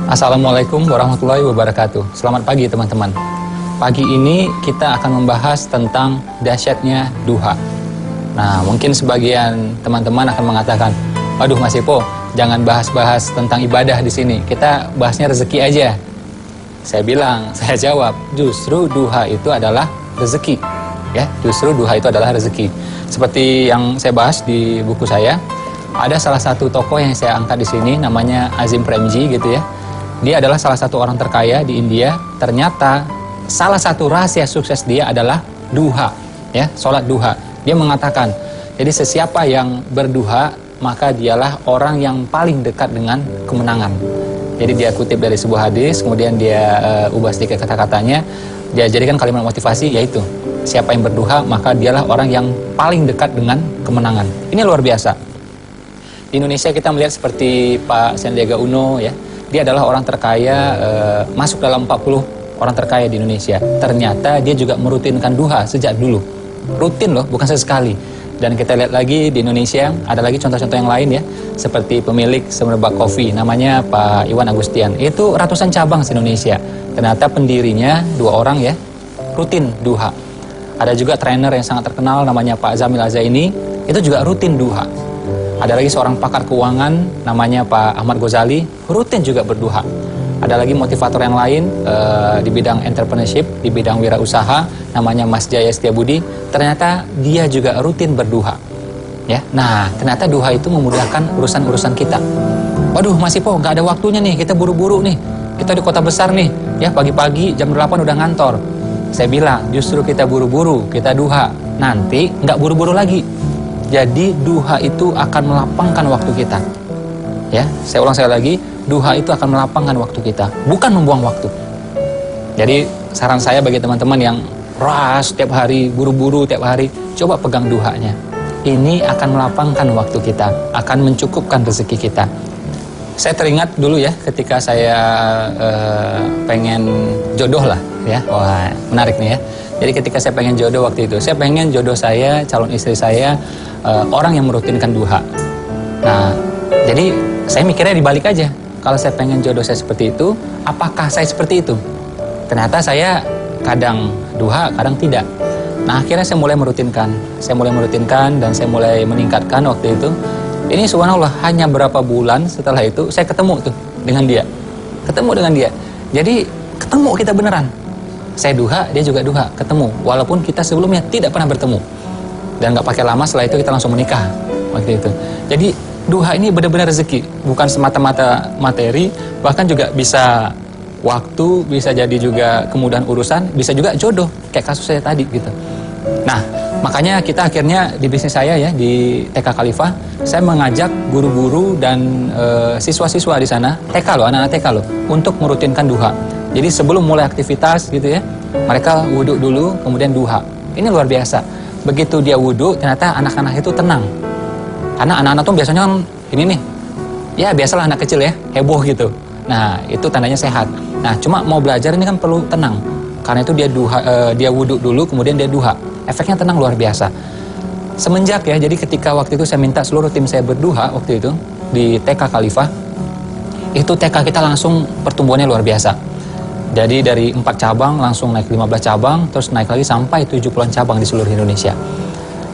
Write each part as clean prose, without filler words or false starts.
Assalamualaikum warahmatullahi wabarakatuh. Selamat pagi teman-teman. Pagi ini kita akan membahas tentang dahsyatnya duha. Nah, mungkin sebagian teman-teman akan mengatakan, "Waduh Mas Ipo, jangan bahas-bahas tentang ibadah di sini. Kita bahasnya rezeki aja." Saya jawab, justru duha itu adalah rezeki. Ya, justru duha itu adalah rezeki. Seperti yang saya bahas di buku saya, ada salah satu tokoh yang saya angkat di sini, namanya Azim Premji gitu ya. Dia adalah salah satu orang terkaya di India. Ternyata salah satu rahasia sukses dia adalah duha, ya, sholat duha. Dia mengatakan, jadi sesiapa yang berduha, maka dialah orang yang paling dekat dengan kemenangan. Jadi dia kutip dari sebuah hadis, kemudian dia ubah sedikit kata-katanya, dia jadikan kalimat motivasi, yaitu siapa yang berduha, maka dialah orang yang paling dekat dengan kemenangan. Ini luar biasa. Di Indonesia kita melihat seperti Pak Sandiaga Uno, ya. Dia adalah orang terkaya, masuk dalam 40 orang terkaya di Indonesia. Ternyata dia juga merutinkan duha sejak dulu. Rutin loh, bukan sesekali. Dan kita lihat lagi di Indonesia, ada lagi contoh-contoh yang lain ya. Seperti pemilik Semerbak Coffee, namanya Pak Iwan Agustian. Itu ratusan cabang di Indonesia. Ternyata pendirinya 2 orang ya, rutin duha. Ada juga trainer yang sangat terkenal, namanya Pak Zamil Azaini. Itu juga rutin duha. Ada lagi seorang pakar keuangan, namanya Pak Ahmad Ghazali, rutin juga berduha. Ada lagi motivator yang lain di bidang entrepreneurship, di bidang wirausaha, namanya Mas Jaya Setiabudi. Ternyata dia juga rutin berduha. Ya, nah ternyata duha itu memudahkan urusan-urusan kita. Waduh Mas Ipo, nggak ada waktunya nih, kita buru-buru nih. Kita di kota besar nih, ya pagi-pagi jam 8 udah ngantor. Saya bilang, justru kita buru-buru, kita duha. Nanti nggak buru-buru lagi. Jadi duha itu akan melapangkan waktu kita. Ya, saya ulang sekali lagi, duha itu akan melapangkan waktu kita, bukan membuang waktu. Jadi saran saya bagi teman-teman yang rush tiap hari, buru-buru tiap hari, coba pegang duhanya. Ini akan melapangkan waktu kita, akan mencukupkan rezeki kita. Saya teringat dulu ya, ketika saya pengen jodoh lah, ya, wah menarik nih ya. Jadi ketika saya pengen jodoh waktu itu, saya pengen jodoh saya, calon istri saya, orang yang merutinkan duha. Nah, jadi saya mikirnya dibalik aja. Kalau saya pengen jodoh saya seperti itu, apakah saya seperti itu? Ternyata saya kadang duha, kadang tidak. Nah, akhirnya saya mulai merutinkan. Dan saya mulai meningkatkan waktu itu. Ini subhanallah, hanya berapa bulan setelah itu, saya ketemu tuh dengan dia. Jadi, ketemu kita beneran. Saya duha, dia juga duha, ketemu. Walaupun kita sebelumnya tidak pernah bertemu. Dan gak pakai lama setelah itu kita langsung menikah waktu itu. Jadi duha ini benar-benar rezeki, bukan semata-mata materi, bahkan juga bisa waktu, bisa jadi juga kemudahan urusan, bisa juga jodoh, kayak kasus saya tadi gitu. Nah, makanya kita akhirnya di bisnis saya ya, di TK Khalifah, saya mengajak guru-guru dan siswa-siswa di sana, TK loh, anak-anak TK loh, untuk merutinkan duha. Jadi sebelum mulai aktivitas gitu ya, mereka wudhu dulu, kemudian duha. Ini luar biasa. Begitu dia wudhu, ternyata anak-anak itu tenang. Karena anak-anak tuh biasanya kan ini nih, ya biasalah anak kecil ya, heboh gitu. Nah, itu tandanya sehat. Nah, cuma mau belajar ini kan perlu tenang. Karena itu dia wudhu dulu, kemudian dia duha. Efeknya tenang luar biasa. Semenjak ya, jadi ketika waktu itu saya minta seluruh tim saya berduha waktu itu di TK Khalifah, itu TK kita langsung pertumbuhannya luar biasa. Jadi dari 4 cabang langsung naik 15 cabang, terus naik lagi sampai 70-an cabang di seluruh Indonesia.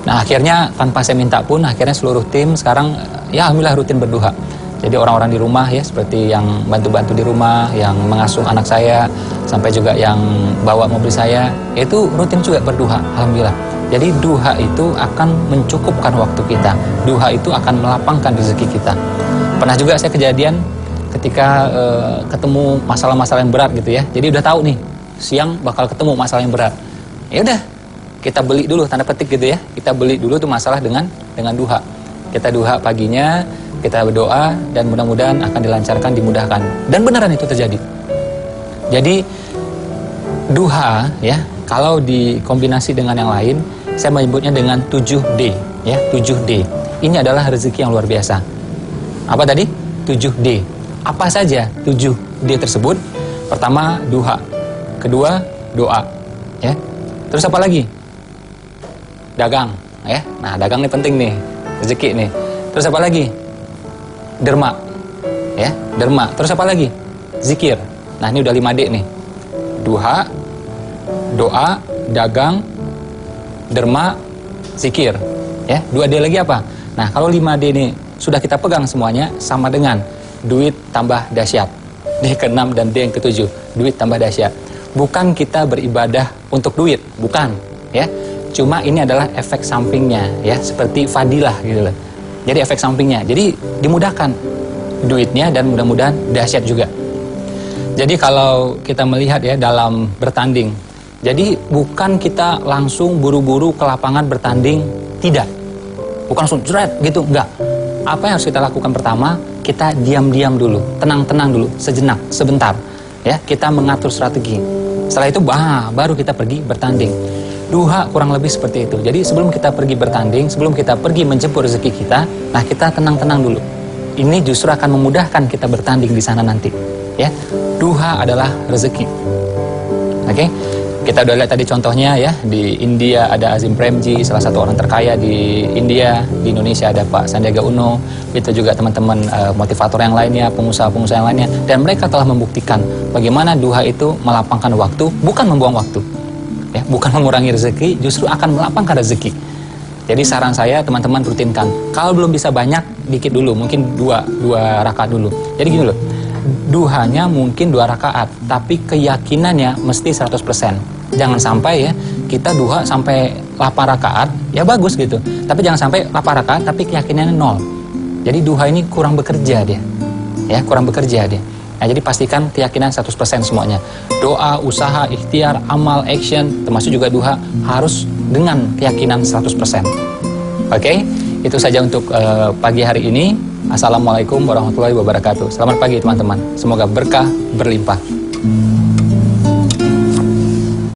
Nah, akhirnya tanpa saya minta pun, akhirnya seluruh tim sekarang ya alhamdulillah rutin berduha. Jadi orang-orang di rumah ya, seperti yang bantu-bantu di rumah, yang mengasuh anak saya, sampai juga yang bawa mobil saya, itu rutin juga berduha, alhamdulillah. Jadi duha itu akan mencukupkan waktu kita. Duha itu akan melapangkan rezeki kita. Pernah juga saya kejadian ketika ketemu masalah-masalah yang berat gitu ya. Jadi udah tahu nih, siang bakal ketemu masalah yang berat. Ya udah, kita beli dulu, tanda petik gitu ya. Kita beli dulu tuh masalah dengan duha. Kita duha paginya, kita berdoa, dan mudah-mudahan akan dilancarkan, dimudahkan. Dan beneran itu terjadi. Jadi duha ya, kalau dikombinasi dengan yang lain, saya menyebutnya dengan 7D ya, 7D. Ini adalah rezeki yang luar biasa. Apa tadi? 7D. Apa saja 7D tersebut? Pertama, duha. Kedua, doa. Ya. Terus apa lagi? Dagang. Ya. Nah, dagang ini penting nih. Rezeki nih. Terus apa lagi? Derma. Ya, derma. Terus apa lagi? zikir. Nah, ini udah 5D nih. Duha, doa, dagang, derma, zikir. Ya, 2D lagi apa? Nah, kalau 5D ini sudah kita pegang semuanya, sama dengan duit tambah dahsyat. D ke-6 dan D yang ke-7, duit tambah dahsyat. Bukan kita beribadah untuk duit, bukan, ya. Cuma ini adalah efek sampingnya, ya, seperti fadilah gitu loh. Jadi efek sampingnya. Jadi dimudahkan duitnya dan mudah-mudahan dahsyat juga. Jadi kalau kita melihat ya dalam bertanding, jadi bukan kita langsung buru-buru ke lapangan bertanding, tidak. Bukan langsung jeret gitu, enggak. Apa yang harus kita lakukan pertama? Kita diam-diam dulu, tenang-tenang dulu, sejenak, sebentar. Ya, kita mengatur strategi. Setelah itu baru kita pergi bertanding. Duha kurang lebih seperti itu. Jadi sebelum kita pergi bertanding, sebelum kita pergi menjemput rezeki kita, nah kita tenang-tenang dulu. Ini justru akan memudahkan kita bertanding di sana nanti. Ya, duha adalah rezeki. Oke, kita udah lihat tadi contohnya ya, di India ada Azim Premji, salah satu orang terkaya di India. Di Indonesia ada Pak Sandiaga Uno, itu juga teman-teman motivator yang lainnya, pengusaha-pengusaha yang lainnya, dan mereka telah membuktikan bagaimana duha itu melapangkan waktu, bukan membuang waktu. Ya, bukan mengurangi rezeki, justru akan melapangkan rezeki. Jadi saran saya teman-teman rutinkan. Kalau belum bisa banyak, dikit dulu, mungkin dua rakaat dulu. Jadi gini loh, duhanya mungkin 2 rakaat, tapi keyakinannya mesti 100%. Jangan sampai ya, kita duha sampai 8 rakaat, ya bagus gitu. Tapi jangan sampai 8 rakaat, tapi keyakinannya 0. Jadi duha ini kurang bekerja dia. Ya, kurang bekerja dia. Nah, jadi pastikan keyakinan 100% semuanya. Doa, usaha, ikhtiar, amal, action, termasuk juga duha, harus dengan keyakinan 100%. Oke, itu saja untuk pagi hari ini. Assalamualaikum warahmatullahi wabarakatuh. Selamat pagi teman-teman. Semoga berkah berlimpah.